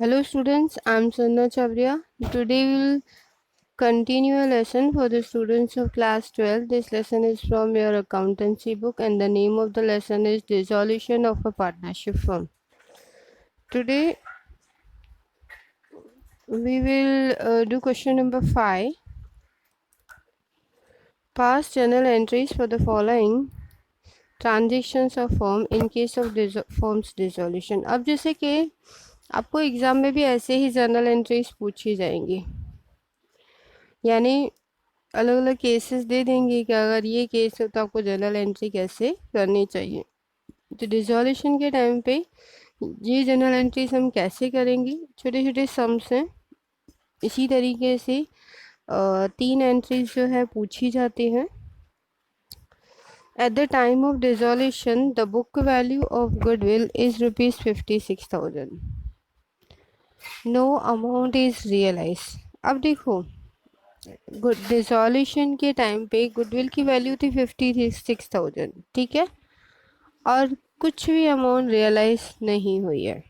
Hello students, I'm Sanna Chavria. Today we will continue a lesson for the students of class 12. This lesson is from your accountancy book and the name of the lesson is Dissolution of a Partnership Firm. Today we will do question number 5. Pass journal entries for the following transactions of firm in case of firm's dissolution. अब जैसे कि आपको exam में भी ऐसे ही journal entries पूछी जाएंगी, यानी अलग अलग केसेस दे देंगे कि अगर ये केस हो तो आपको जर्नल एंट्री कैसे करनी चाहिए। तो डिसॉल्यूशन के टाइम पे ये जर्नल एंट्रीज हम कैसे करेंगे, छोटे छोटे सम्स हैं। इसी तरीके से 3 एंट्रीज जो है पूछी जाती हैं। At the time of dissolution the book value of goodwill is ₹56,000। No amount is realise. अब देखो, डिसॉल्यूशन के टाइम पे गुडविल की वैल्यू थी 56,000, ठीक है, और कुछ भी अमाउंट रियलाइज नहीं हुई है।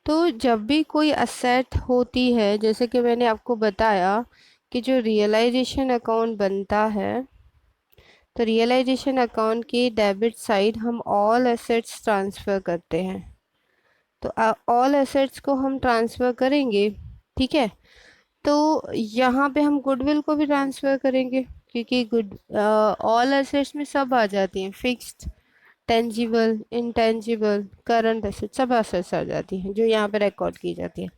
तो जब भी कोई असेट होती है, जैसे कि मैंने आपको बताया कि जो रियलाइजेशन अकाउंट बनता है, तो रियलाइजेशन अकाउंट की डेबिट साइड हम ऑल एसेट्स ट्रांसफ़र करते हैं। तो ऑल एसेट्स को हम ट्रांसफ़र करेंगे, ठीक है। तो यहाँ पे हम गुडविल को भी ट्रांसफ़र करेंगे, क्योंकि ऑल एसेट्स में सब आ जाती हैं, fixed, tangible, intangible, current asset, सब एसेट्स आ जाती हैं जो यहाँ पे रिकॉर्ड की जाती है।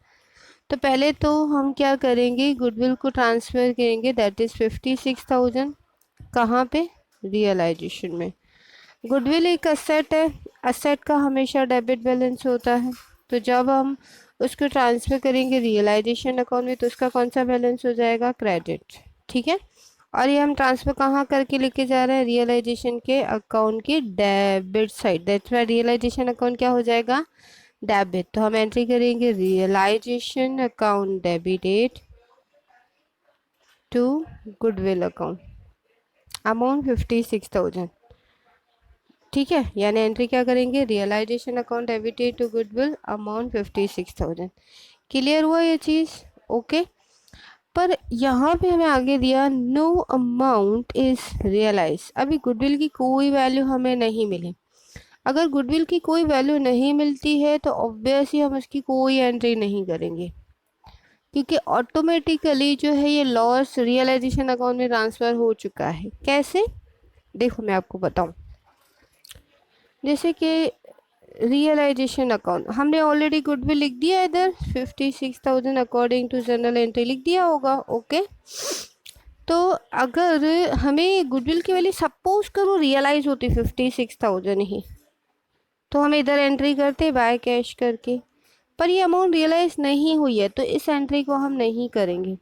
तो पहले तो हम क्या करेंगे, गुडविल को ट्रांसफ़र करेंगे, दैट इज़ 56,000। कहाँ पे? रियलाइजेशन में। गुडविल एक असेट है, असेट का हमेशा डेबिट बैलेंस होता है। तो जब हम उसको ट्रांसफ़र करेंगे रियलाइजेशन अकाउंट में, तो उसका कौन सा बैलेंस हो जाएगा? क्रेडिट, ठीक है। और ये हम ट्रांसफ़र कहाँ करके लेके जा रहे हैं? रियलाइजेशन के अकाउंट की debit side, that's why realisation account क्या हो जाएगा? डेबिट। तो हम एंट्री करेंगे realisation account debited to goodwill account, amount 56,000, ठीक है। यानी एंट्री क्या करेंगे? Realisation account debited to goodwill amount 56,000। Clear हुआ ये चीज़? ओके। पर यहाँ पे हमें आगे दिया नो अमाउंट इज रियलाइज। अभी गुडविल की कोई वैल्यू हमें नहीं मिली। अगर गुडविल की कोई वैल्यू नहीं मिलती है तो ऑब्वियसली हम उसकी कोई एंट्री नहीं करेंगे, क्योंकि ऑटोमेटिकली जो है ये लॉस रियलाइजेशन अकाउंट में ट्रांसफ़र हो चुका है। कैसे? देखो मैं आपको बताऊं। जैसे कि रियलाइजेशन अकाउंट हमने ऑलरेडी गुडविल लिख दिया है इधर, 56,000 अकॉर्डिंग टू जनरल एंट्री लिख दिया होगा, ओके। तो अगर हमें गुडविल की वैल्यू सपोज करो रियलाइज होती 56,000 ही, तो हम इधर एंट्री करते बाय कैश करके। पर ये अमाउंट रियलाइज नहीं हुई है तो इस एंट्री को हम नहीं करेंगे।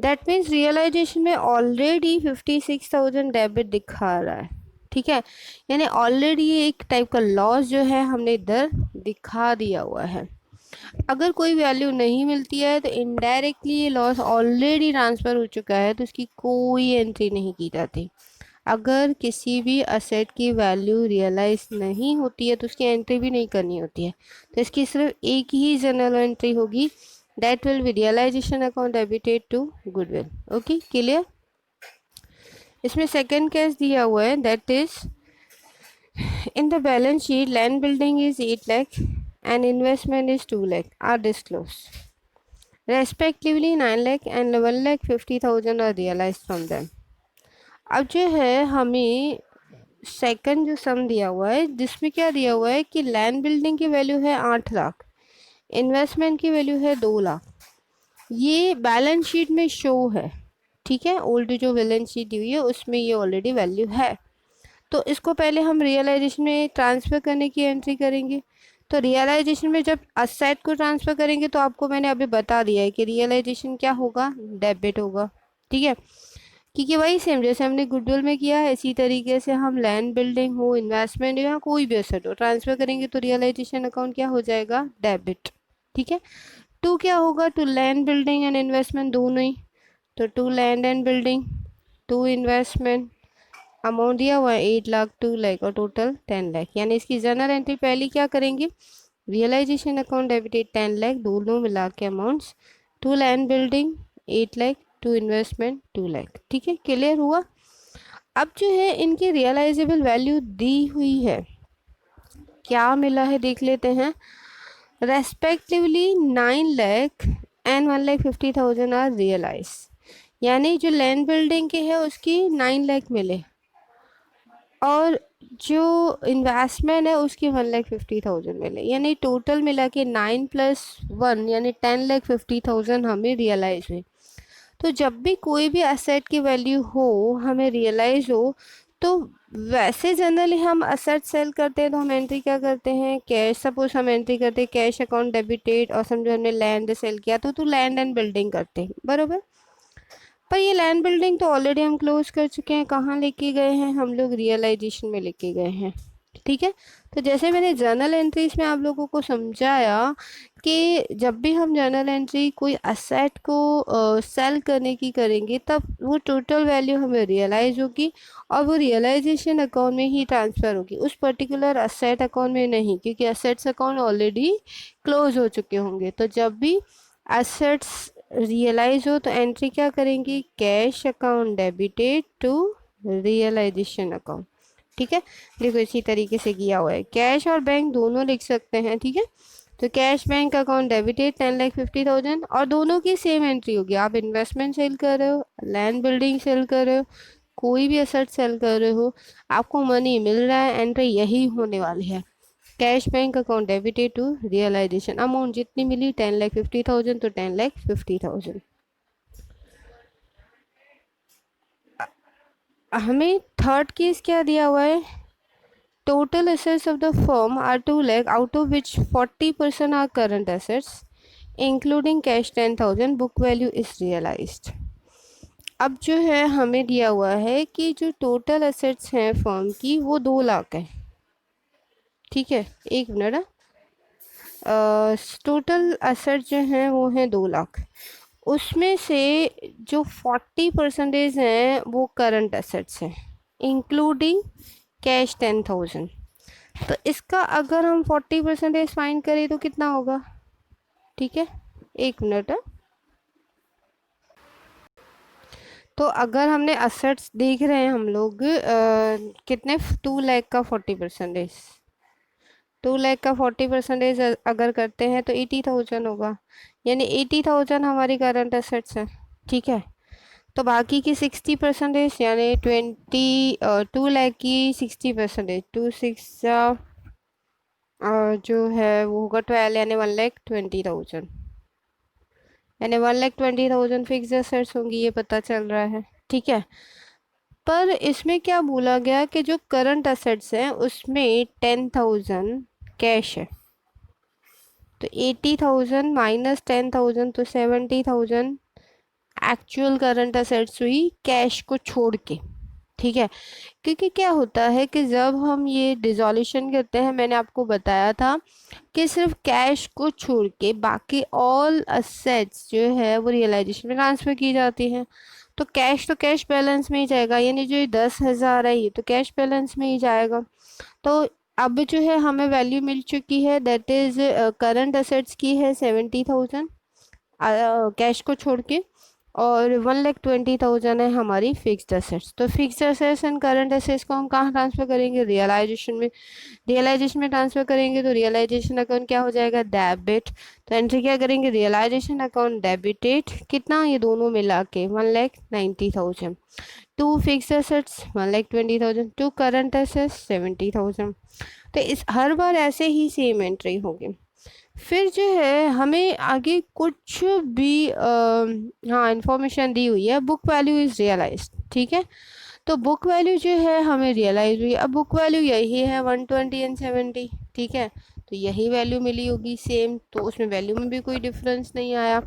दैट मीन्स रियलाइजेशन में ऑलरेडी 56,000 डेबिट दिखा रहा है, ठीक है। यानी ऑलरेडी ये एक टाइप का लॉस जो है हमने इधर दिखा दिया हुआ है। अगर कोई वैल्यू नहीं मिलती है तो इनडायरेक्टली ये लॉस ऑलरेडी ट्रांसफ़र हो चुका है, तो इसकी कोई एंट्री नहीं की जाती। अगर किसी भी असेट की वैल्यू रियलाइज नहीं होती है तो उसकी एंट्री भी नहीं करनी होती है। तो इसकी सिर्फ एक ही जनरल एंट्री होगी, that will be realisation account debited to goodwill. Okay, clear. इसमें सेकंड केस दिया हुआ है, that is in the balance sheet land building is 8 lakh and investment is 2 lakh are disclosed, respectively 9 lakh and 1,50,000 are realized from them। अब जो है हमें second जो सम दिया हुआ है, जिसमें क्या दिया हुआ है कि लैंड बिल्डिंग की वैल्यू है 8 लाख, इन्वेस्टमेंट की वैल्यू है 2 लाख। ये बैलेंस शीट में शो है, ठीक है। ओल्ड जो बैलेंस शीट दी हुई है उसमें ये ऑलरेडी वैल्यू है। तो इसको पहले हम रियलाइजेशन में ट्रांसफ़र करने की एंट्री करेंगे। तो रियलाइजेशन में जब असेट को ट्रांसफ़र करेंगे तो आपको मैंने अभी बता दिया है कि रियलाइजेशन क्या होगा? डेबिट होगा, ठीक है। क्योंकि वही सेम जैसे हमने गुडविल में किया है, इसी तरीके से हम लैंड बिल्डिंग हो, इन्वेस्टमेंट हो या कोई भी असेट हो ट्रांसफ़र करेंगे तो रियलाइजेशन अकाउंट क्या हो जाएगा? डेबिट, ठीक है। टू क्या होगा? To land building and investment दोनों ही, तो to land and building, to investment. Amount दिया हुआ है 8 लाख, 2 लाख और टोटल 10 लाख। यानी इसकी जनरल एंट्री पहली क्या करेंगे? रियलाइजेशन अकाउंट डेबिटेड 10 लाख, दोनों मिला के amounts, to land building 8 lakh, to investment 2 lakh. ठीक है, क्लियर हुआ। अब जो है इनकी रियलाइजेबल वैल्यू दी हुई है, क्या मिला है देख लेते हैं। Respectively 9 lakh and 1,50,000 are realise, यानी जो लैंड बिल्डिंग के है उसकी 9 लाख मिले, और जो इन्वेस्टमेंट है उसकी 1,50,000 मिले, यानी टोटल मिला के 9+1 यानी 10,50,000 हमें रियलाइज हुई। तो जब भी कोई भी एसेट की वैल्यू हो हमें रियलाइज हो, तो वैसे जनरली हम असेट सेल करते हैं तो हम एंट्री क्या करते हैं, कैश। सपोज हम एंट्री करते हैं कैश अकाउंट डेबिटेड, और समझो हमने लैंड सेल किया तो लैंड एंड बिल्डिंग करते हैं, बरोबर। पर ये लैंड बिल्डिंग तो ऑलरेडी हम क्लोज कर चुके हैं, कहाँ लेके गए हैं हम लोग, रियलाइजेशन में लेके गए हैं। ठीक है, तो जैसे मैंने जर्नल एंट्रीज में आप लोगों को समझाया कि जब भी हम जर्नल एंट्री कोई असेट को सेल करने की करेंगे तब वो टोटल वैल्यू हमें रियलाइज होगी, और वो रियलाइजेशन अकाउंट में ही ट्रांसफ़र होगी, उस पर्टिकुलर असेट अकाउंट में नहीं, क्योंकि असेट्स अकाउंट ऑलरेडी क्लोज हो चुके होंगे। तो जब भी असेट्स रियलाइज हो तो एंट्री क्या करेंगे, cash account debited to realisation account. ठीक है, देखो इसी तरीके से किया हुआ है, कैश और बैंक दोनों लिख सकते हैं। ठीक है, तो कैश बैंक अकाउंट डेबिटेड 10,50,000, और दोनों की सेम एंट्री होगी। आप इन्वेस्टमेंट सेल कर रहे हो, लैंड बिल्डिंग सेल कर रहे हो, कोई भी असेट सेल कर रहे हो, आपको मनी मिल रहा है, एंट्री यही होने वाली है। Cash bank account debited to realisation, amount जितनी मिली 10,50,000 तो 10,50,000। हमें थर्ड केस क्या दिया हुआ है, total assets of the firm are 2 lakh, out of which 40% are current assets including cash 10,000, book value is realized। अब जो है हमें दिया हुआ है कि जो टोटल असेट्स हैं फर्म की वो 2 लाख है। ठीक है, एक मिनट, टोटल असेट जो हैं वो हैं 2 लाख, उसमें से जो 40% हैं वो करंट असेट्स हैं इंक्लूडिंग कैश 10,000। तो इसका अगर हम 40% फाइंड करें तो कितना होगा। ठीक है, एक मिनट। तो अगर हमने असेट्स देख रहे हैं हम लोग कितने, 2 लाख का 40%, 2 लाख का 40% अगर करते हैं तो 80,000 होगा, यानी 80,000 हमारी करंट असेट्स है। ठीक है, तो बाकी की 60% यानी 2 लाख की 60%, 2 6 जो है वो होगा 12, यानी 1,20,000, यानी 1,20,000 फिक्स एसेट्स होंगी, ये पता चल रहा है। ठीक है, पर इसमें क्या बोला गया कि जो करंट असेट्स हैं उसमें 10,000 कैश है, तो 80,000 माइनस 10,000 तो 70,000 एक्चुअल करंट असेट्स हुई कैश को छोड़ के। ठीक है, क्योंकि क्या होता है कि जब हम ये डिसोल्यूशन करते हैं, मैंने आपको बताया था कि सिर्फ कैश को छोड़ के बाकी ऑल असेट्स जो है वो रियलाइजेशन में ट्रांसफ़र की जाती हैं। तो कैश बैलेंस में ही जाएगा, यानी जो ये 10,000 है ये तो कैश बैलेंस में ही जाएगा। तो अब जो है हमें वैल्यू मिल चुकी है, दैट इज़ करंट असेट्स की है 70,000 कैश को छोड़ के, और 1,20,000 है हमारी फिक्स्ड असेट्स। तो fixed assets and current assets को हम कहाँ ट्रांसफ़र करेंगे, रियलाइजेशन में। रियलाइजेशन में ट्रांसफ़र करेंगे तो रियलाइजेशन अकाउंट क्या हो जाएगा, डेबिट। तो एंट्री क्या करेंगे, रियलाइजेशन अकाउंट डेबिटेड, कितना, ये दोनों मिला के 1,90,000, to fix assets 1,20,000, to current assets 70,000। तो इस हर बार ऐसे ही सेम एंट्री होगी। फिर जो है हमें आगे कुछ भी हाँ इन्फॉर्मेशन दी हुई है, बुक वैल्यू इज़ रियलाइज। ठीक है, तो बुक वैल्यू जो है हमें रियलाइज हुई, अब बुक वैल्यू यही है 120 एंड 70। ठीक है, तो यही वैल्यू मिली होगी सेम, तो उसमें वैल्यू में भी कोई डिफरेंस नहीं आया।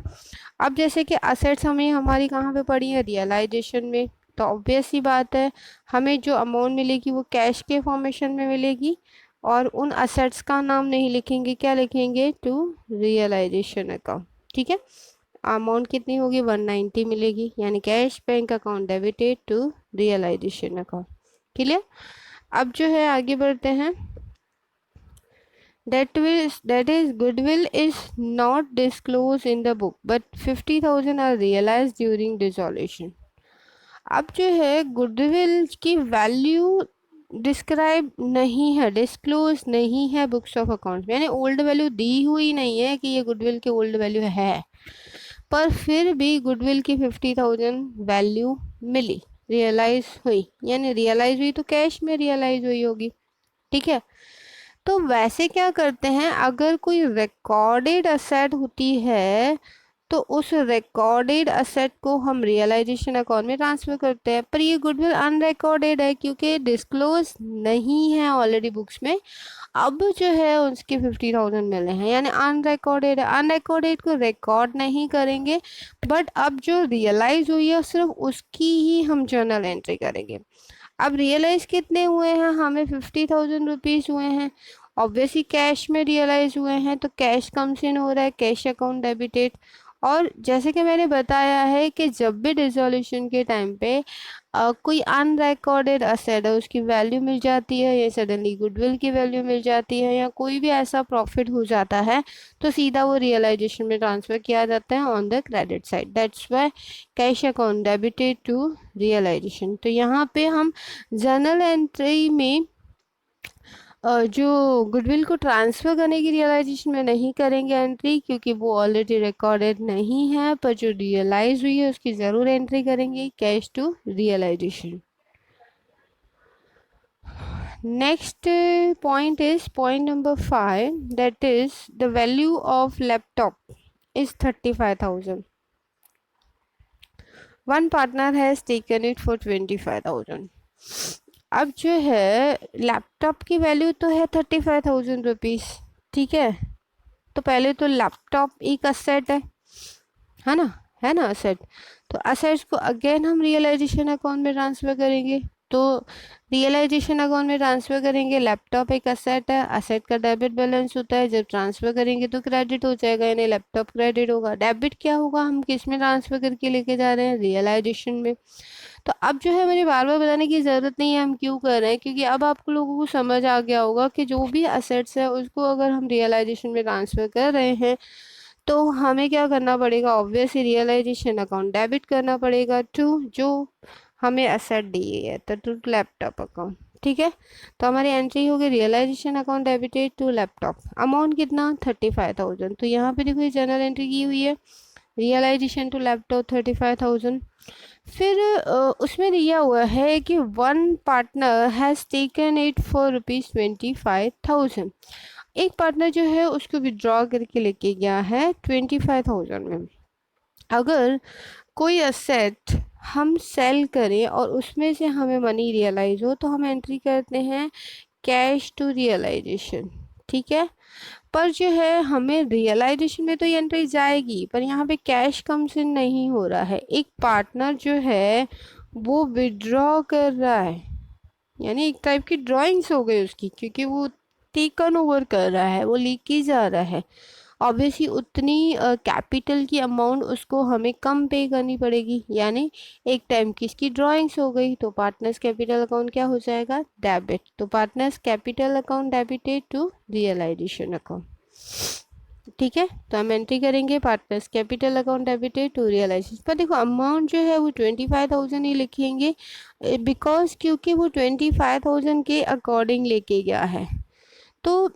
अब जैसे कि असेट्स हमें हमारी कहाँ पे पड़ी है, रियलाइजेशन में, तो ऑब्वियस सी बात है हमें जो अमाउंट मिलेगी वो कैश के फॉर्मेशन में मिलेगी, और उन असेट्स का नाम नहीं लिखेंगे, क्या लिखेंगे, टू रियलाइजेशन अकाउंट। ठीक है, अमाउंट कितनी होगी, 190 मिलेगी, यानी cash bank account debited to realisation account. Clear. अब जो है आगे बढ़ते हैं, that is goodwill is not disclosed in the book but 50,000 are realized during dissolution. अब जो है गुडविल की वैल्यू डिस्क्राइब नहीं है, डिस्क्लोज नहीं है बुक्स ऑफ अकाउंट्स में, यानी ओल्ड वैल्यू दी हुई नहीं है कि ये गुडविल की ओल्ड वैल्यू है, पर फिर भी गुडविल की 50,000 वैल्यू मिली, रियलाइज हुई, यानी रियलाइज हुई तो कैश में रियलाइज हुई होगी, ठीक है। तो वैसे क्या करते हैं, अगर कोई रिकॉर्डेड असेट होती है तो उस रिकॉर्डेड असेट को हम रियलाइजेशन अकाउंट में ट्रांसफर करते हैं, पर ये गुडविल अनरिकॉर्डेड है क्योंकि डिस्क्लोज नहीं है ऑलरेडी बुक्स में, अब जो है उसके 50,000 मिले हैं, यानी अनरिकॉर्डेड है, अनरिकॉर्डेड को रिकॉर्ड नहीं करेंगे, बट अब जो रियलाइज हुई है सिर्फ उसकी ही हम जर्नल एंट्री करेंगे। अब रियलाइज कितने हुए हैं, हमें 50,000 रुपीज़ हुए हैं, ऑब्वियसली कैश में रियलाइज हुए हैं तो कैश कम्स इन हो रहा है, कैश अकाउंट डेबिटेड। और जैसे कि मैंने बताया है कि जब भी डिसोल्यूशन के टाइम पे कोई अनरिकॉर्डेड असेट है उसकी वैल्यू मिल जाती है या सडनली गुडविल की वैल्यू मिल जाती है या कोई भी ऐसा प्रॉफिट हो जाता है तो सीधा वो रियलाइजेशन में ट्रांसफ़र किया जाता है on the credit side, that's why cash account debited to realisation. तो यहाँ पे हम जर्नल एंट्री में जो गुडविल को ट्रांसफ़र करने की रियलाइजेशन में नहीं करेंगे एंट्री क्योंकि वो ऑलरेडी रिकॉर्डेड नहीं है, पर जो रियलाइज हुई है उसकी ज़रूर एंट्री करेंगे cash to realisation. Next point is point number 5, that is the value of laptop is 35,000. One partner has taken it for 25,000. अब जो है लैपटॉप की वैल्यू तो है 35,000 रुपीज़, ठीक है। तो पहले तो लैपटॉप एक असेट है ना, है ना असेट, तो असेट्स को अगेन हम रियलाइजेशन अकाउंट में ट्रांसफ़र करेंगे, तो रियलाइजेशन अकाउंट में ट्रांसफ़र करेंगे, लैपटॉप एक असेट है, असेट का डेबिट बैलेंस होता है, जब ट्रांसफ़र करेंगे तो क्रेडिट हो जाएगा, यानी लैपटॉप क्रेडिट होगा। डेबिट क्या होगा, हम किस में ट्रांसफ़र करके लेके जा रहे हैं, रियलाइजेशन में। तो अब जो है मुझे बार बार बताने की ज़रूरत नहीं है हम क्यों कर रहे हैं, क्योंकि अब आप लोगों को समझ आ गया होगा कि जो भी असेट्स है उसको अगर हम रियलाइजेशन में ट्रांसफ़र कर रहे हैं तो हमें क्या करना पड़ेगा, ऑब्वियसली रियलाइजेशन अकाउंट डेबिट करना पड़ेगा टू जो हमें असेट दी है, तो टू लैपटॉप अकाउंट, ठीक है। तो हमारी एंट्री होगी realisation account debited to laptop, amount कितना 35,000। तो यहाँ पे देखो ये जनरल एंट्री की हुई है, रियलाइजेशन टू लैपटॉप 35,000। फिर उसमें दिया हुआ है कि one partner has taken it for ₹25,000। एक पार्टनर जो है उसको विड्रॉ करके लेके गया है 25,000 में। अगर कोई असेट हम सेल करें और उसमें से हमें मनी रियलाइज हो तो हम एंट्री करते हैं कैश टू रियलाइजेशन, ठीक है। पर जो है हमें रियलाइजेशन में तो ये एंट्री जाएगी, पर यहाँ पे कैश कम्स इन नहीं हो रहा है, एक पार्टनर जो है वो विड्रॉ कर रहा है, यानी एक टाइप की ड्राइंग्स हो गई उसकी, क्योंकि वो टेकन ओवर कर रहा है, वो लेके जा रहा है, ऑब्वियसली उतनी कैपिटल की अमाउंट उसको हमें कम पे करनी पड़ेगी, यानी एक टाइम की इसकी ड्राइंग्स हो गई, तो पार्टनर्स कैपिटल अकाउंट क्या हो जाएगा, डेबिट। तो partners capital account debited to realisation account, ठीक है। तो हम एंट्री करेंगे partners capital account debited to realisation. पर देखो अमाउंट जो है वो 25,000 ही लिखेंगे, बिकॉज क्योंकि वो 25,000 के अकॉर्डिंग लेके गया है, तो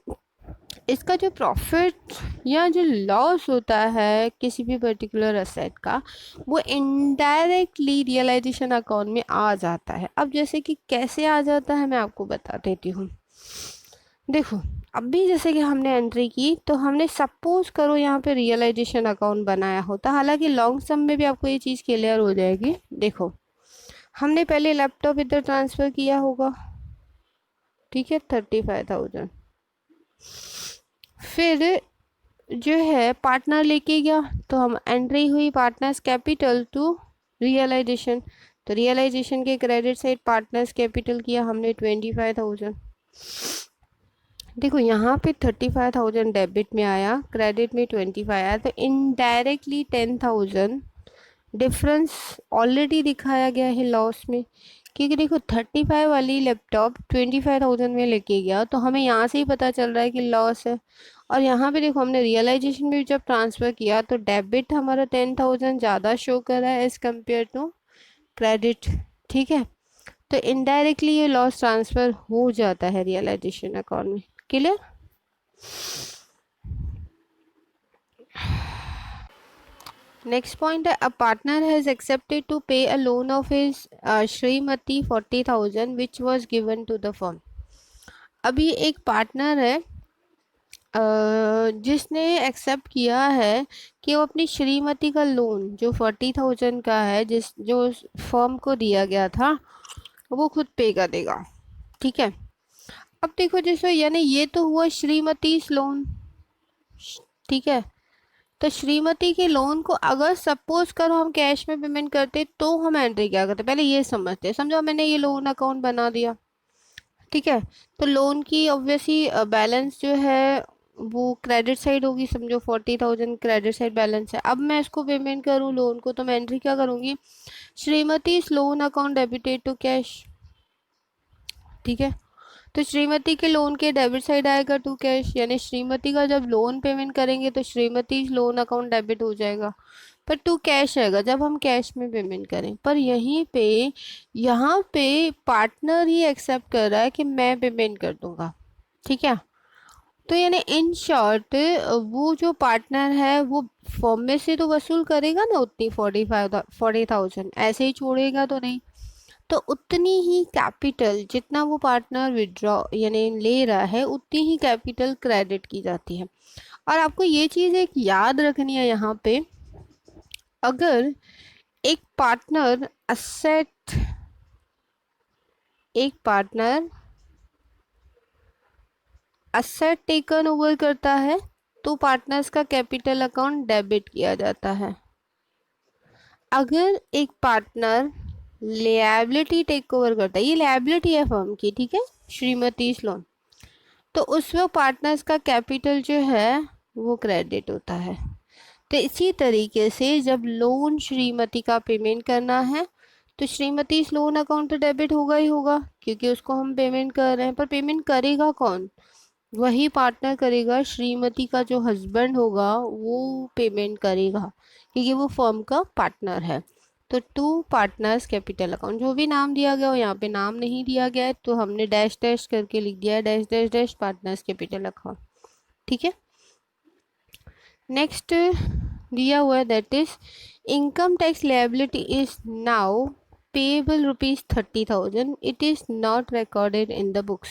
इसका जो प्रॉफिट या जो लॉस होता है किसी भी पर्टिकुलर असेट का वो इनडायरेक्टली रियलाइजेशन अकाउंट में आ जाता है। अब जैसे कि कैसे आ जाता है मैं आपको बता देती हूँ। देखो अभी जैसे कि हमने एंट्री की तो हमने सपोज करो यहाँ पे रियलाइजेशन अकाउंट बनाया होता, हालांकि लॉन्ग सम में भी आपको ये चीज़ क्लियर हो जाएगी। देखो हमने पहले लैपटॉप इधर ट्रांसफ़र किया होगा, ठीक है, 35,000। फिर जो है पार्टनर लेके गया तो हम एंट्री हुई पार्टनर्स कैपिटल टू रियलाइजेशन, तो रियलाइजेशन के क्रेडिट साइड पार्टनर्स कैपिटल किया हमने 25,000। देखो यहाँ पे 35,000 डेबिट में आया, क्रेडिट में 25 आया, तो इनडायरेक्टली 10,000 डिफरेंस ऑलरेडी दिखाया गया है लॉस में, क्योंकि देखो 35 वाली लैपटॉप 25,000 में लेके गया, तो हमें यहाँ से ही पता चल रहा है कि लॉस है। और यहाँ पे देखो हमने रियलाइजेशन भी जब ट्रांसफ़र किया तो डेबिट हमारा 10,000 ज़्यादा शो कर रहा है एज़ कम्पेयर टू क्रेडिट। ठीक है, तो इनडायरेक्टली ये लॉस ट्रांसफ़र हो जाता है रियलाइजेशन अकाउंट में। क्लियर? नेक्स्ट पॉइंट है, a partner has accepted to pay a loan of his Shrimati 40,000 which was given to the firm. अभी एक पार्टनर है जिसने एक्सेप्ट किया है कि वो अपनी श्रीमती का लोन जो 40,000 का है, जिस जो फर्म को दिया गया था, वो खुद पे कर देगा। ठीक है, अब देखो जैसे यानी ये तो हुआ श्रीमती लोन। ठीक है, तो श्रीमती के लोन को अगर सपोज करो हम कैश में पेमेंट करते तो हम एंट्री क्या करते, पहले ये समझते। समझो मैंने ये लोन अकाउंट बना दिया। ठीक है, तो लोन की ऑब्वियसली बैलेंस जो है वो क्रेडिट साइड होगी। समझो 40,000 क्रेडिट साइड बैलेंस है। अब मैं इसको पेमेंट करूँ लोन को, तो मैं एंट्री क्या करूँगी, श्रीमती इस loan account debited to cash. ठीक है, तो श्रीमती के लोन के डेबिट साइड आएगा टू कैश, यानी श्रीमती का जब लोन पेमेंट करेंगे तो श्रीमती लोन अकाउंट डेबिट हो जाएगा, पर टू कैश आएगा जब हम कैश में पेमेंट करें। पर यहीं पे यहाँ पे पार्टनर ही एक्सेप्ट कर रहा है कि मैं पेमेंट कर दूंगा। ठीक है, तो यानी इन शॉर्ट वो जो पार्टनर है वो फॉर्म में से तो वसूल करेगा ना उतनी 40,000, ऐसे ही छोड़ेगा तो नहीं। तो उतनी ही कैपिटल जितना वो पार्टनर विड्रॉ यानी ले रहा है उतनी ही कैपिटल क्रेडिट की जाती है। और आपको ये चीज़ एक याद रखनी है यहाँ पे, अगर एक पार्टनर असेट टेकन ओवर करता है तो पार्टनर्स का कैपिटल अकाउंट डेबिट किया जाता है। अगर एक पार्टनर लिएबिलिटी टेक ओवर करता है, ये लिएबिलिटी है फर्म की, ठीक है, श्रीमती लोन, तो उस वक्त पार्टनर्स का कैपिटल जो है वो क्रेडिट होता है। तो इसी तरीके से जब लोन श्रीमती का पेमेंट करना है तो श्रीमती इस लोन अकाउंट तो डेबिट होगा ही होगा, क्योंकि उसको हम पेमेंट कर रहे हैं। पर पेमेंट करेगा कौन, वही पार्टनर करेगा। श्रीमती का जो हस्बैंड होगा वो पेमेंट करेगा, क्योंकि वो फर्म का पार्टनर है। तो टू पार्टनर्स कैपिटल अकाउंट, जो भी नाम दिया गया हो, यहाँ पे नाम नहीं दिया गया है तो हमने डैश डैश करके लिख दिया है, dash dash dash partners capital account. ठीक है, नेक्स्ट दिया हुआ है that is income tax liability is now payable ₹30,000, it is not recorded in the books.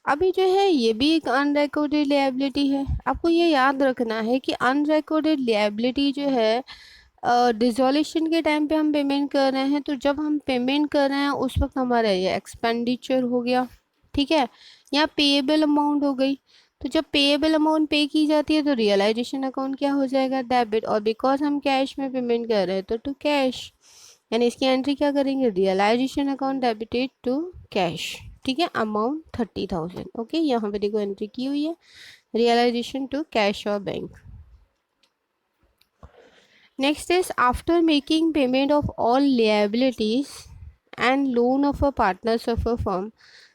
अभी जो है ये भी एक अनरिकॉर्डेड लायबिलिटी है। आपको ये याद रखना है कि अनरिकॉर्डेड लायबिलिटी जो है डिसोल्यूशन के टाइम पे हम पेमेंट कर रहे हैं, तो जब हम पेमेंट कर रहे हैं उस वक्त हमारा ये एक्सपेंडिचर हो गया। ठीक है, यहाँ पेएबल अमाउंट हो गई, तो जब पेएबल अमाउंट पे की जाती है तो रियलाइजेशन अकाउंट क्या हो जाएगा, डेबिट। और बिकॉज हम कैश में पेमेंट कर रहे हैं तो टू कैश, यानी इसकी एंट्री क्या करेंगे, realisation account debited to cash. ठीक है, अमाउंट 30,000। ओके, यहाँ पे देखो एंट्री की हुई है, रियलाइजेशन टू कैश और bank. Next is after making payment of all liabilities and loan of a partners of a firm,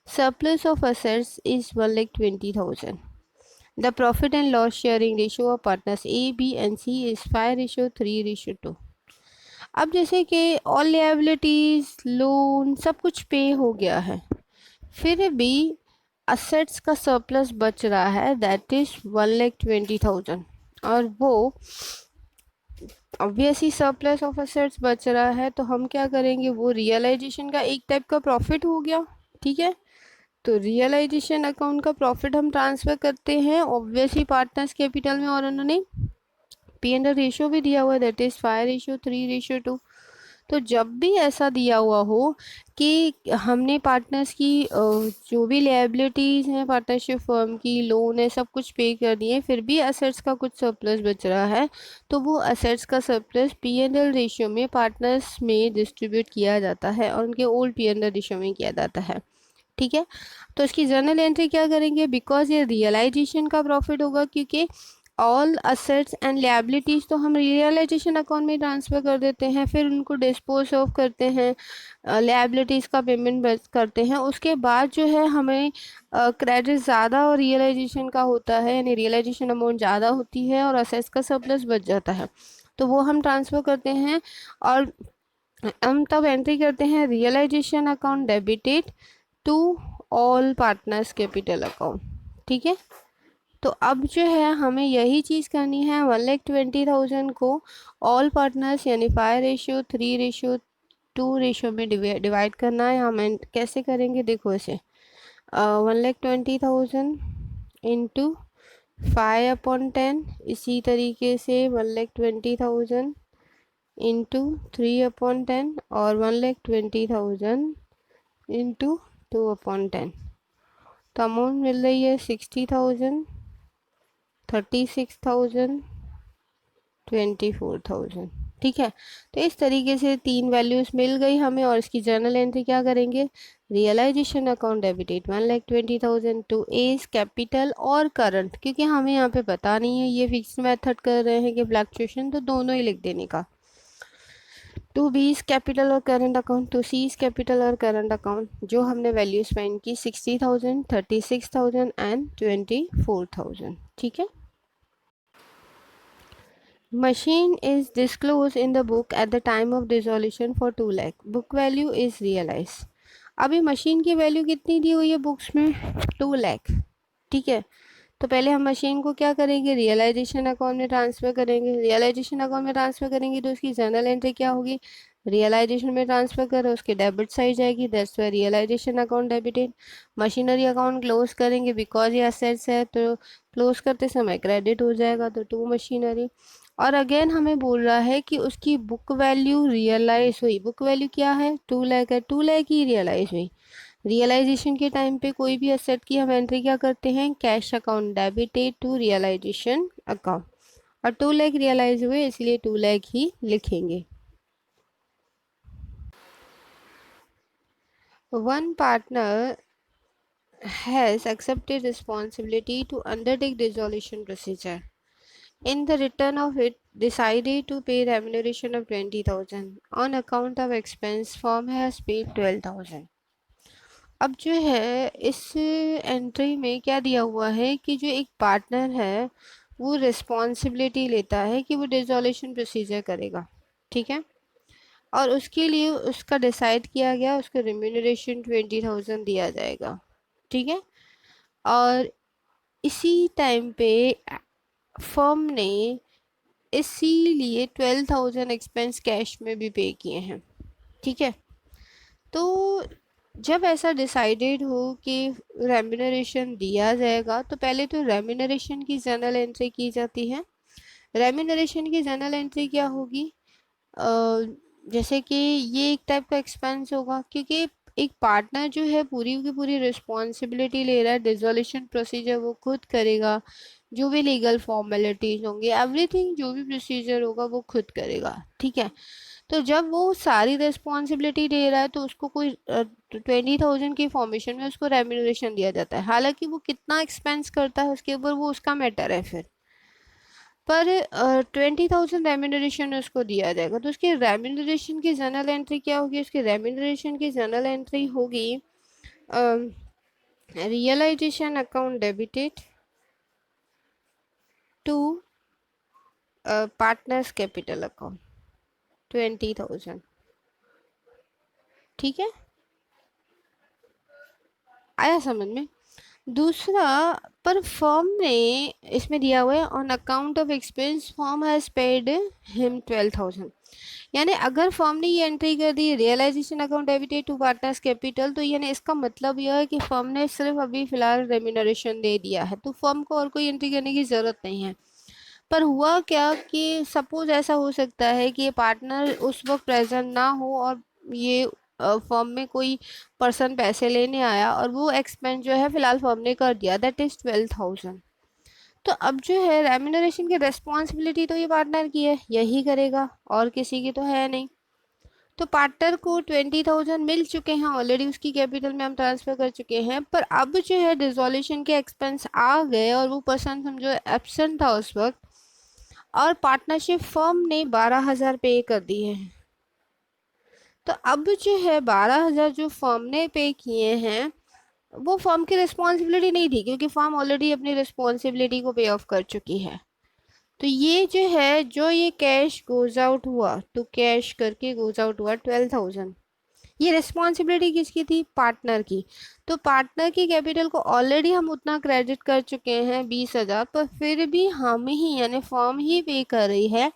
surplus of assets is 1,20,000. The profit and loss sharing ratio of partners A, B and C is 5:3:2. अब जैसे कि all liabilities, loan सब कुछ पे हो गया है, फिर भी असेट्स का सरप्लस बच रहा है, दैट इज 1,20,000। और वो ऑब्वियसली सरप्लस ऑफ असेट्स बच रहा है तो हम क्या करेंगे, वो रियलाइजेशन का एक टाइप का प्रॉफिट हो गया। ठीक है, तो रियलाइजेशन अकाउंट का प्रॉफिट हम ट्रांसफ़र करते हैं ऑब्वियसली पार्टनर्स कैपिटल में, और उन्होंने पी एंड रेशियो भी दिया हुआ है, दैट इज़ 5:3:2। तो जब भी ऐसा दिया हुआ हो कि हमने पार्टनर्स की जो भी लायबिलिटीज़ हैं पार्टनरशिप फर्म की, लोन है, सब कुछ पे कर दिए, फिर भी असेट्स का कुछ सरप्लस बच रहा है, तो वो असेट्स का सरप्लस P&L रेशियो में पार्टनर्स में डिस्ट्रीब्यूट किया जाता है और उनके ओल्ड P&L रेशियो में किया जाता है। ठीक है, तो इसकी जर्नल एंट्री क्या करेंगे, बिकॉज ये रियलाइजेशन का प्रॉफिट होगा, क्योंकि ऑल असेट्स एंड लिएबिलिटीज तो हम रियलाइजेशन अकाउंट में ट्रांसफ़र कर देते हैं, फिर उनको डिस्पोज ऑफ करते हैं, लिएबिलिटीज़ का पेमेंट करते हैं। उसके बाद जो है हमें क्रेडिट ज़्यादा और रियलाइजेशन का होता है, यानी रियलाइजेशन अमाउंट ज़्यादा होती है और असेट्स का सरप्लस बच जाता है, तो वो हम ट्रांसफ़र करते हैं और हम तब एंट्री करते हैं realisation account debited to all partners capital account. ठीक है, तो अब जो है हमें यही चीज़ करनी है, 1,20,000 को ऑल पार्टनर्स यानी 5:3:2 रेशो में डिवाइड करना है। हम कैसे करेंगे, देखो इसे 1,20,000 इंटू 5/10, इसी तरीके से 1,20,000 इंटू 3/10 और 1,20,000 इंटू 2/10। तो अमाउंट मिल रही है 60,000, 36,000, 24,000। ठीक है, तो इस तरीके से तीन वैल्यूज़ मिल गई हमें और इसकी जर्नल एंट्री क्या करेंगे, realisation account debited 1,20,000 to A's capital और करंट, क्योंकि हमें यहाँ पे पता नहीं है, ये फिक्स मेथड कर रहे हैं कि फ्लक्चुएशन, तो दोनों ही लिख देने का। टू बीज कैपिटल और current account, to C's capital और करंट अकाउंट, जो हमने वैल्यू स्पेंड की 60,000, 36,000 एंड 24,000। ठीक है, machine is disclosed in the book at the time of dissolution for 2 lakh, book value is realized। अभी मशीन की value कितनी दी हुई है बुक्स में, 2 लाख। ठीक है, तो पहले हम मशीन को क्या करेंगे, रियलाइजेशन अकाउंट में ट्रांसफ़र करेंगे। रियलाइजेशन अकाउंट में ट्रांसफ़र करेंगे तो उसकी जर्नल एंट्री क्या होगी, रियलाइजेशन में ट्रांसफ़र करो, उसके डेबिट साइड जाएगी, that's why realisation account debited. Machinery account close करेंगे बिकॉज ये असेट्स है, तो क्लोज करते समय क्रेडिट हो जाएगा, तो टू मशीनरी। और अगेन हमें बोल रहा है कि उसकी बुक वैल्यू रियलाइज हुई, बुक वैल्यू क्या है, 2 लाख है, 2 लाख ही रियलाइज हुई। रियलाइजेशन के टाइम पे कोई भी असेट की हम एंट्री क्या करते हैं, cash account debited to realisation account, और 2 लाख रियलाइज हुए इसलिए 2 लाख ही लिखेंगे। One partner has accepted responsibility to undertake dissolution procedure. In the return of it, decided to pay remuneration of 20,000 on account of expense, firm has paid 12,000। अब जो है इस entry में क्या दिया हुआ है कि जो एक पार्टनर है वो रिस्पॉन्सिबिलिटी लेता है कि वो डिसॉल्यूशन प्रोसीजर करेगा। ठीक है, और उसके लिए उसका डिसाइड किया गया, उसको रिम्यूनरेशन 20,000 दिया जाएगा। ठीक है, और इसी टाइम पे फर्म ने इसीलिए 12,000 एक्सपेंस कैश में भी पे किए हैं। ठीक है, तो जब ऐसा डिसाइडेड हो कि रेम्यूनरेशन दिया जाएगा तो पहले तो रेम्यूनरेशन की जर्नल एंट्री की जाती है। रेम्यूनरेशन की जर्नल एंट्री क्या होगी, जैसे कि ये एक टाइप का एक्सपेंस होगा, क्योंकि एक पार्टनर जो है पूरी की पूरी रिस्पॉन्सिबिलिटी ले रहा है, डिसॉल्यूशन प्रोसीजर वो खुद करेगा, जो भी लीगल फॉर्मेलिटीज होंगी, एवरीथिंग जो भी प्रोसीजर होगा वो खुद करेगा। ठीक है, तो जब वो सारी रिस्पॉन्सिबिलिटी ले रहा है तो उसको कोई 20,000 की फॉर्मेशन में उसको रेम्यूनरेशन दिया जाता है। हालांकि वो कितना एक्सपेंस करता है उसके ऊपर वो उसका मैटर है फिर, पर 20,000 रेम्यूनरेशन उसको दिया जाएगा। तो उसकी रेम्यूनरेशन की जर्नल एंट्री क्या होगी, उसकी रेम्यूनरेशन की जर्नल एंट्री होगी realisation account debited to partners capital account 20,000। ठीक है, आया समझ में। दूसरा, पर फर्म ने इसमें दिया हुआ है on account of expense firm has paid him 12,000, यानी अगर फर्म ने ये एंट्री कर दी realisation account debited to partners capital, तो यानी इसका मतलब यह है कि फर्म ने सिर्फ अभी फिलहाल रेम्यूनरेशन दे दिया है, तो फर्म को और कोई एंट्री करने की ज़रूरत नहीं है। पर हुआ क्या कि सपोज ऐसा हो सकता है कि ये पार्टनर उस वक्त प्रेजेंट ना हो और ये फर्म में कोई पर्सन पैसे लेने आया और वो एक्सपेंस जो है फिलहाल फर्म ने कर दिया, दैट इज 12,000। तो अब जो है रेम्यूनरेशन की रिस्पॉन्सिबिलिटी तो ये पार्टनर की है, यही करेगा और किसी की तो है नहीं। तो पार्टनर को 20,000 मिल चुके हैं ऑलरेडी, उसकी कैपिटल में हम ट्रांसफर कर चुके हैं, पर अब जो है डिसोल्यूशन के एक्सपेंस आ गए और वो पर्सन समझो एब्सेंट था उस वक्त, और पार्टनरशिप फर्म ने 12,000 पे कर दिए हैं। तो अब जो है 12,000 जो फर्म ने पे किए हैं वो फर्म की रिस्पॉन्सिबिलिटी नहीं थी, क्योंकि फर्म ऑलरेडी अपनी रिस्पॉन्सिबिलिटी को पे ऑफ कर चुकी है। तो ये जो है, जो ये कैश गोज आउट हुआ, तो कैश करके गोज आउट हुआ 12,000। ये रिस्पॉन्सिबिलिटी किसकी थी? पार्टनर की। तो पार्टनर की कैपिटल को ऑलरेडी हम उतना क्रेडिट कर चुके हैं 20,000, पर फिर भी हम ही यानी फर्म ही पे कर रही है,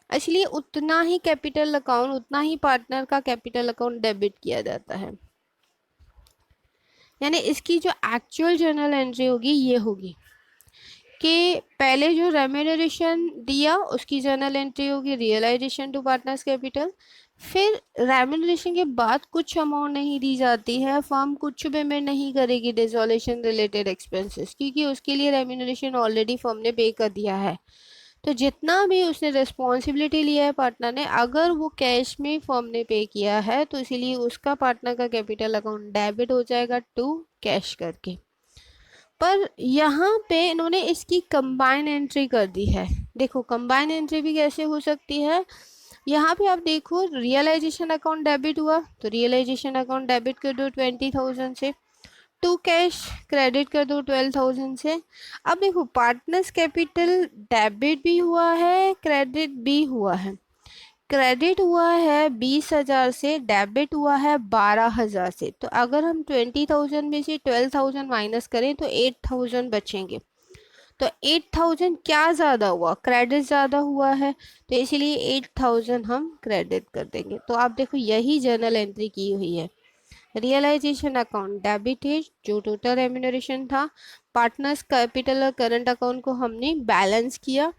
इसलिए उतना ही कैपिटल अकाउंट, उतना ही पार्टनर का कैपिटल अकाउंट डेबिट किया जाता है। यानी इसकी जो एक्चुअल जर्नल एंट्री होगी ये होगी कि पहले जो रेम्यूनरेशन दिया उसकी जर्नल एंट्री होगी रियलाइजेशन टू पार्टनर्स कैपिटल। फिर रेम्यूनरेशन के बाद कुछ अमाउंट नहीं दी जाती है, फर्म कुछ पेमेंट नहीं करेगी डिसोल्यूशन रिलेटेड एक्सपेंसेस, क्योंकि उसके लिए रेम्यूनरेशन ऑलरेडी फर्म ने पे कर दिया है। तो जितना भी उसने रिस्पॉन्सिबिलिटी लिया है पार्टनर ने, अगर वो कैश में फर्म ने पे किया है तो इसीलिए उसका पार्टनर का कैपिटल अकाउंट डेबिट हो जाएगा टू कैश करके। पर यहाँ पे इन्होंने इसकी कंबाइन एंट्री कर दी है। देखो कंबाइन एंट्री भी कैसे हो सकती है, यहाँ पे आप देखो रियलाइजेशन अकाउंट डेबिट हुआ, तो रियलाइजेशन अकाउंट डेबिट कर दो 20,000 से, टू कैश क्रेडिट कर दो 12,000 से। अब देखो पार्टनर्स कैपिटल डेबिट भी हुआ है, क्रेडिट भी हुआ है। क्रेडिट हुआ है 20,000 से, डेबिट हुआ है 12,000 से। तो अगर हम 20,000 में से 12,000 माइनस करें तो 8,000 बचेंगे। तो 8,000 क्या ज़्यादा हुआ? क्रेडिट ज़्यादा हुआ है, तो इसीलिए 8,000 हम क्रेडिट कर देंगे। तो आप देखो यही जर्नल एंट्री की हुई है। रियलाइजेशन अकाउंट डेबिटेड जो टोटल रेम्यूनरेशन था, पार्टनर्स कैपिटल और करंट अकाउंट को हमने बैलेंस किया,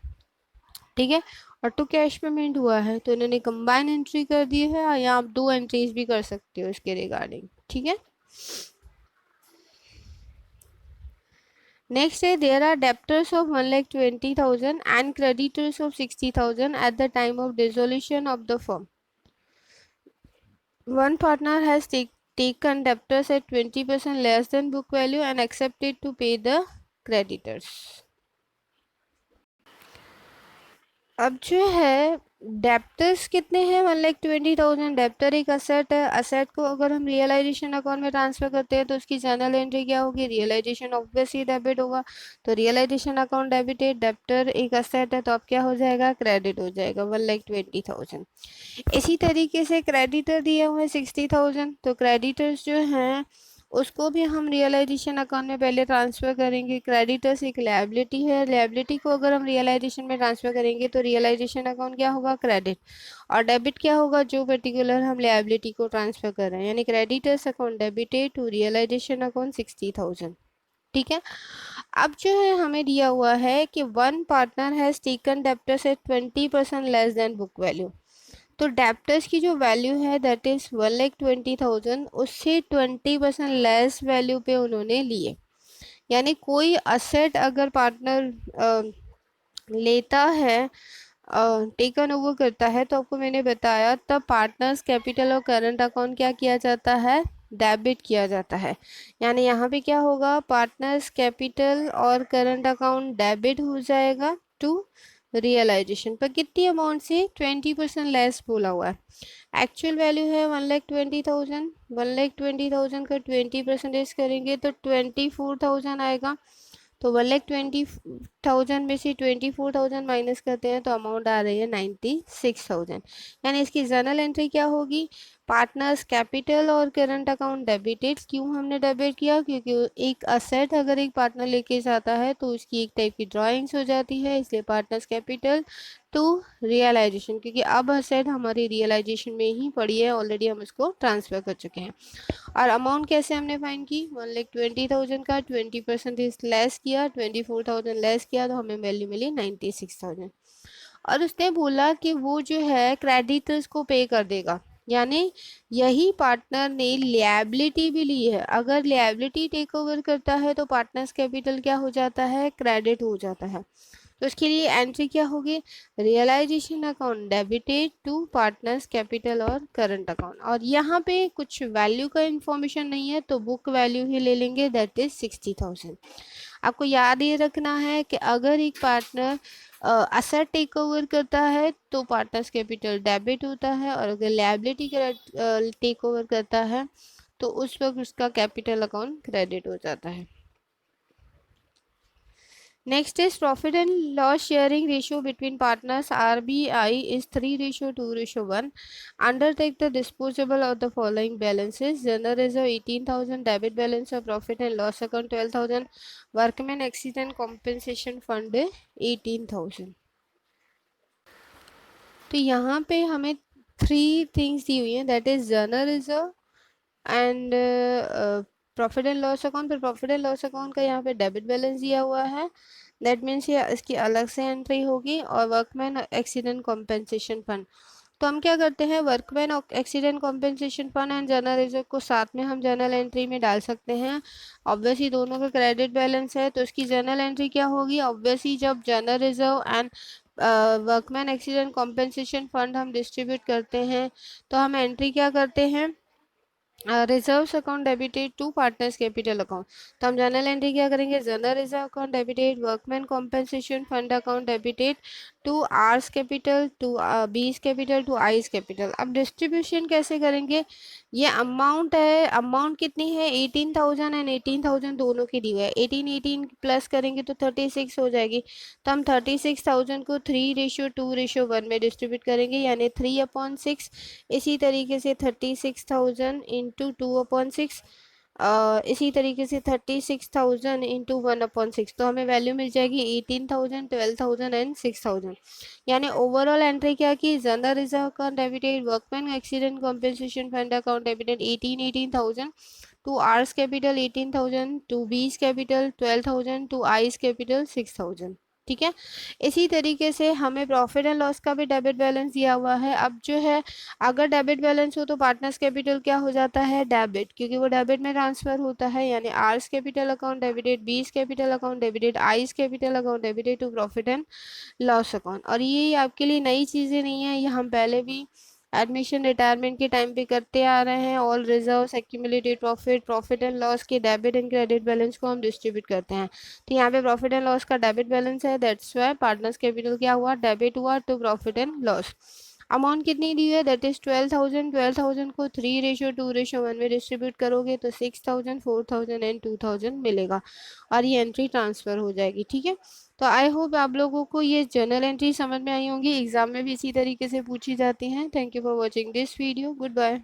ठीक है, और टू कैश पेमेंट हुआ है, तो इन्होंने कंबाइन एंट्री कर दी है, या आप दो एंट्रीज भी कर सकते हो इसके रिगार्डिंग, ठीक है। नेक्स्ट है there are debtors of 1,20,000 and creditors of 60,000 at the time of dissolution of the firm. One partner has taken debtors at 20% less than book value and accepted to pay the creditors. अब जो है debtors कितने हैं? 1,20,000। Debtor एक asset है, asset को अगर हम रियलाइजेशन अकाउंट में ट्रांसफर करते हैं तो उसकी जनरल एंट्री क्या होगी? रियलाइजेशन ऑब्वियसली डेबिट होगा, तो रियलाइजेशन अकाउंट डेबिटेड, डेप्टर एक असेट है तो अब क्या हो जाएगा? क्रेडिट हो जाएगा 1,20,000। इसी तरीके से क्रेडिटर दिए हुए 60,000, तो क्रेडिटर्स जो हैं उसको भी हम रियलाइजेशन अकाउंट में पहले ट्रांसफ़र करेंगे। क्रेडिटर्स एक लायबिलिटी है, लायबिलिटी को अगर हम रियलाइजेशन में ट्रांसफ़र करेंगे तो रियलाइजेशन अकाउंट क्या होगा? क्रेडिट, और डेबिट क्या होगा? जो पर्टिकुलर हम लायबिलिटी को ट्रांसफ़र कर रहे हैं, यानी creditors account debited to realisation account 60,000, ठीक है। अब जो है हमें दिया हुआ है कि one partner has taken debtors at 20% less than book value. तो डेप्टर्स की जो वैल्यू है दैट इज़ 1,20,000, उससे 20% लेस वैल्यू पे उन्होंने लिए। यानी कोई असेट अगर पार्टनर लेता है, टेकन ओवर करता है, तो आपको मैंने बताया तब पार्टनर्स कैपिटल और करंट अकाउंट क्या किया जाता है? डेबिट किया जाता है। यानी यहाँ पे क्या होगा? पार्टनर्स कैपिटल और करंट अकाउंट डेबिट हो जाएगा टू रियलाइजेशन, पर कितनी अमाउंट से? 20% लेस बोला हुआ है। एक्चुअल वैल्यू है 1,20,000। 1,20,000 का 20% करेंगे तो 24,000 आएगा। तो 1,20,000 में से 24,000 माइनस करते हैं तो अमाउंट आ रही है 96,000। यानी इसकी जर्नल एंट्री क्या होगी? पार्टनर्स कैपिटल और करंट अकाउंट डेबिटेड। क्यों हमने डेबिट किया? क्योंकि एक असेट अगर एक पार्टनर लेके जाता है तो उसकी एक टाइप की ड्राइंग्स हो जाती है, इसलिए पार्टनर्स कैपिटल टू रियलाइजेशन, क्योंकि अब असेट हमारी रियलाइजेशन में ही पड़ी है, ऑलरेडी हम इसको ट्रांसफ़र कर चुके हैं। और अमाउंट कैसे हमने फाइंड की? 1,20,000 का 20% लेस किया, 24,000 लेस किया, तो हमें वैल्यू मिली 96,000। और उसने बोला कि वो जो है क्रेडिटर्स को पे कर देगा, यानी यही पार्टनर ने लिएबिलिटी भी ली है। अगर लिएबिलिटी टेक ओवर करता है तो पार्टनर्स कैपिटल क्या हो जाता है? क्रेडिट हो जाता है। तो उसके लिए एंट्री क्या होगी, realisation account debited to partners capital और करंट अकाउंट, और यहाँ पे कुछ वैल्यू का इंफॉर्मेशन नहीं है तो बुक वैल्यू ही ले लेंगे, दैट इज 60,000। आपको याद ये रखना है कि अगर एक पार्टनर असेट टेक ओवर करता है तो पार्टनर्स कैपिटल डेबिट होता है, और अगर लायबिलिटी टेक ओवर करता है तो उस वक्त उसका कैपिटल अकाउंट क्रेडिट हो जाता है। Next is profit and loss sharing ratio between partners. RBI is 3:2:1. Undertake the disposable of the following balances: general reserve 18,000, debit balance of profit and loss account 12,000, workman accident compensation fund 18,000। तो यहाँ पे हमें 3 things दी हुई हैं, that is general reserve and profit and loss account. पर profit and loss account का यहाँ पे डेबिट बैलेंस दिया हुआ है, दैट मीन्स ये इसकी अलग से एंट्री होगी। और वर्कमैन एक्सीडेंट कॉम्पेंसेशन फंड, तो हम क्या करते हैं, workman accident compensation fund and general reserve को साथ में हम जर्नल एंट्री में डाल सकते हैं। ऑब्वियसली दोनों का क्रेडिट बैलेंस है तो उसकी जर्नल एंट्री क्या होगी, ऑब्वियसली जब general reserve and workman accident compensation fund हम डिस्ट्रीब्यूट करते हैं तो हम एंट्री क्या करते हैं, reserves account debited to partners capital account. तो हम जनरल एंट्री क्या करेंगे, general reserve account debited workman compensation fund account debited to R's capital, to B's capital, to I's capital. अब डिस्ट्रीब्यूशन कैसे करेंगे, ये अमाउंट है, अमाउंट कितनी है 18,000 एंड 18,000 दोनों की दी हुई है, 18 प्लस करेंगे तो 36 हो जाएगी। तो हम 36,000 को 3:2:1 में डिस्ट्रीब्यूट करेंगे, यानी 3/6। इसी तरीके से 36,000 इंटू 2/6, इसी तरीके से 36,000 इंटू 1/6, तो हमें वैल्यू मिल जाएगी 18,000, 12,000 एंड 6,000। यानी ओवरऑल एंट्री क्या की, general reserve account debited, workman accident compensation fund account debited 18,000, to R's capital 18,000, to B's capital 12,000, to I's capital 6,000। ठीक है, इसी तरीके से हमें प्रॉफिट एंड लॉस का भी डेबिट बैलेंस दिया हुआ है। अब जो है, अगर डेबिट बैलेंस हो तो पार्टनर्स कैपिटल क्या हो जाता है, डेबिट, क्योंकि वो डेबिट में ट्रांसफर होता है, यानी R's capital account debited, B's capital account debited, I's capital account debited to profit and loss account. और ये आपके लिए नई चीज़ें नहीं है, ये हम पहले भी एडमिशन रिटायरमेंट के टाइम पे करते आ रहे हैं। All reserves, accumulated profit, profit and loss के डेबिट एंड क्रेडिट बैलेंस को हम डिस्ट्रीब्यूट करते हैं। तो यहाँ पे प्रॉफिट एंड लॉस का डेबिट बैलेंस है, दैट्स वाई पार्टनर्स कैपिटल क्या हुआ, डेबिट हुआ to profit and loss. Amount कितनी दी है, दैट इज 12,000। 12,000 को 3:2:1 में डिस्ट्रीब्यूट करोगे तो 6,000, 4,000 एंड 2,000 मिलेगा, और ये एंट्री ट्रांसफर हो जाएगी। ठीक है, तो आई होप आप लोगों को ये जर्नल एंट्री समझ में आई होंगी, एग्जाम में भी इसी तरीके से पूछी जाती हैं। Thank you for watching this video, good bye.